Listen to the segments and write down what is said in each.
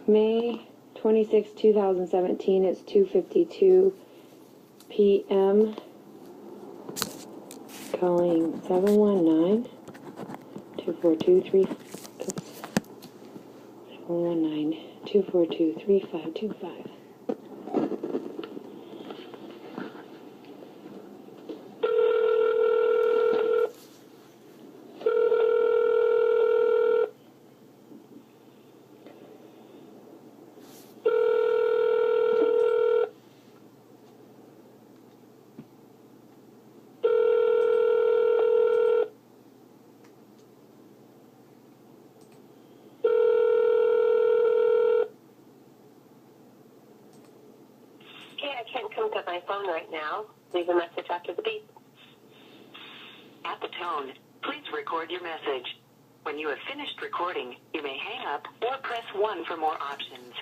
May 26, 2017. It's 2:52 p.m. Calling 719-242-3525. At my phone right now. Leave a message after the beep. At the tone, please record your message. When you have finished recording, you may hang up or press 1 for more options.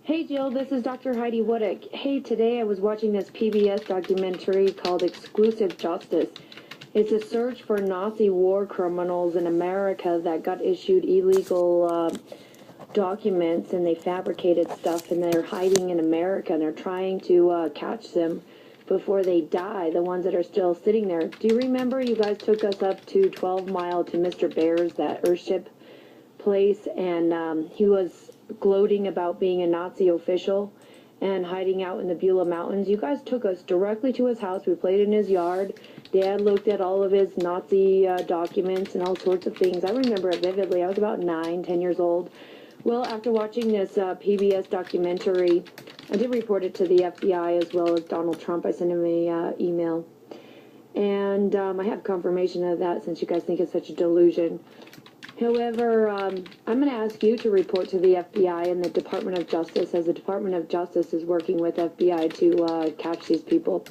Hey Jill, this is Dr. Heidi Wodiuk. Hey, today I was watching this PBS documentary called Exclusive Justice. It's a search for Nazi war criminals in America that got issued illegal documents, and they fabricated stuff, and they're hiding in America, and they're trying to catch them before they die, the ones that are still sitting there. Do you remember you guys took us up to 12 Mile to Mr. Bear's, that Earthship place, and he was gloating about being a Nazi official and hiding out in the Beulah Mountains? You guys took us directly to his house. We played in his yard. Dad looked at all of his Nazi documents and all sorts of things. I remember it vividly. I was about 9, 10 years old. Well, after watching this PBS documentary, I did report it to the FBI as well as Donald Trump. I sent him an email. And I have confirmation of that since you guys think it's such a delusion. However, I'm going to ask you to report to the FBI and the Department of Justice, as the Department of Justice is working with FBI to catch these people.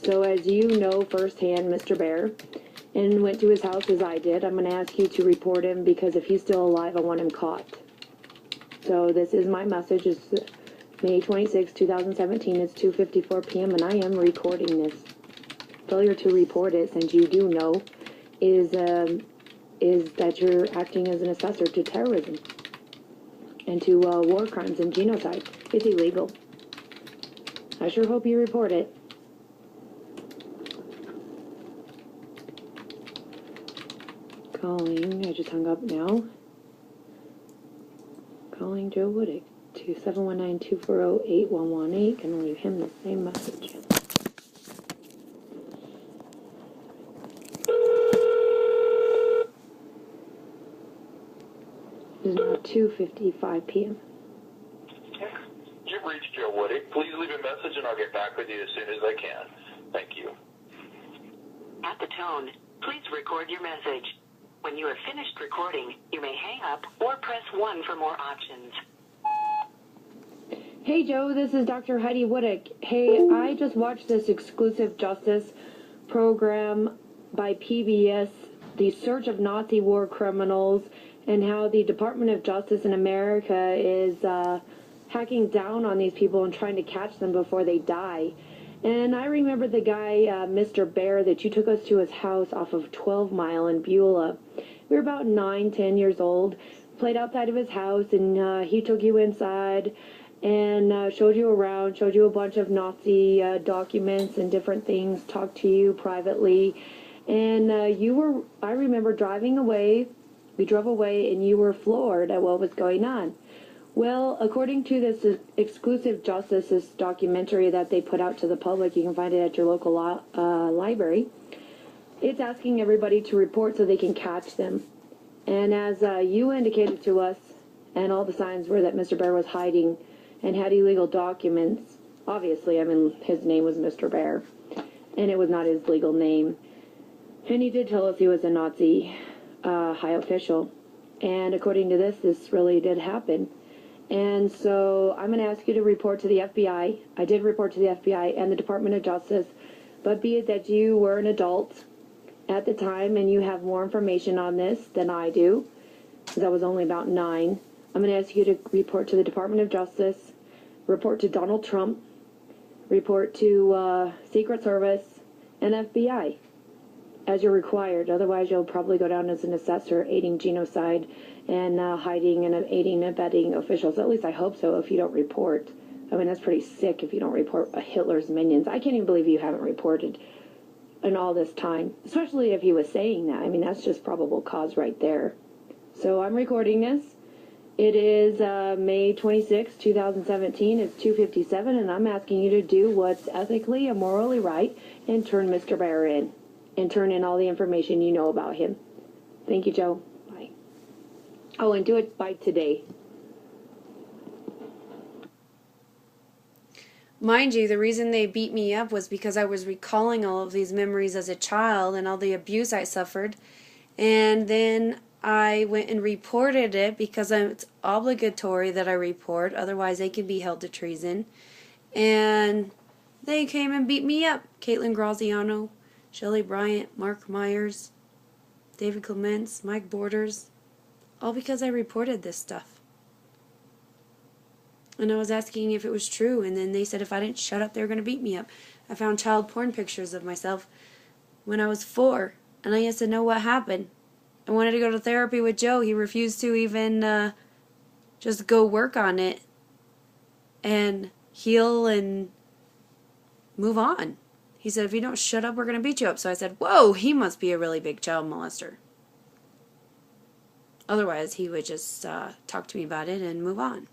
So as you know firsthand, Mr. Bear, and went to his house as I did, I'm going to ask you to report him, because if he's still alive, I want him caught. So this is my message. It's May 26, 2017. It's 2:54 p.m. and I am recording this. Failure to report it, since you do know, is that you're acting as an assessor to terrorism and to war crimes and genocide. It's illegal. I sure hope you report it. Calling. I just hung up now. Calling Jill Wodiuk to 719-240-8118. Gonna leave him the same message. It is now 2:55 p.m. You've reached Jill Wodiuk. Please leave a message and I'll get back with you as soon as I can. Thank you. At the tone, please record your message. When you have finished recording, you may hang up or press 1 for more options. Hey Joe, this is Dr. Heidi Wodiuk. Hey, I just watched this Exclusive Justice program by PBS, the search of Nazi war criminals, and how the Department of Justice in America is hacking down on these people and trying to catch them before they die. And I remember the guy, Mr. Bear, that you took us to his house off of 12 Mile in Beulah. We were about 9, 10 years old, played outside of his house, and he took you inside and showed you around, showed you a bunch of Nazi documents and different things, talked to you privately. And I remember driving away. We drove away, and you were floored at what was going on. Well, according to this Exclusive Justice, this documentary that they put out to the public, you can find it at your local library, it's asking everybody to report so they can catch them. And as you indicated to us, and all the signs were that Mr. Bear was hiding and had illegal documents. Obviously, I mean, his name was Mr. Bear, and it was not his legal name. And he did tell us he was a Nazi high official. And according to this really did happen. And so I'm going to ask you to report to the FBI. I did report to the FBI and the Department of Justice, but be it that you were an adult at the time and you have more information on this than I do, because I was only about 9, I'm going to ask you to report to the Department of Justice, report to Donald Trump, report to Secret Service and FBI. as you're required. Otherwise, you'll probably go down as an assessor aiding genocide and hiding and aiding and abetting officials. At least I hope so if you don't report. I mean, that's pretty sick if you don't report Hitler's minions. I can't even believe you haven't reported in all this time, especially if he was saying that. I mean, that's just probable cause right there. So I'm recording this. It is May 26, 2017. It's 2:57, and I'm asking you to do what's ethically and morally right and turn Mr. Bear in. And turn in all the information you know about him. Thank you, Joe. Bye. Oh, and do it by today. Mind you, the reason they beat me up was because I was recalling all of these memories as a child and all the abuse I suffered. And then I went and reported it because it's obligatory that I report, otherwise they can be held to treason. And they came and beat me up. Caitlin Graziano, Shelley Bryant, Mark Myers, David Clements, Mike Borders, all because I reported this stuff. And I was asking if it was true, and then they said if I didn't shut up, they were going to beat me up. I found child porn pictures of myself when I was 4, and I asked to know what happened. I wanted to go to therapy with Joe. He refused to even just go work on it and heal and move on. He said, if you don't shut up, we're going to beat you up. So I said, whoa, he must be a really big child molester. Otherwise, he would just talk to me about it and move on.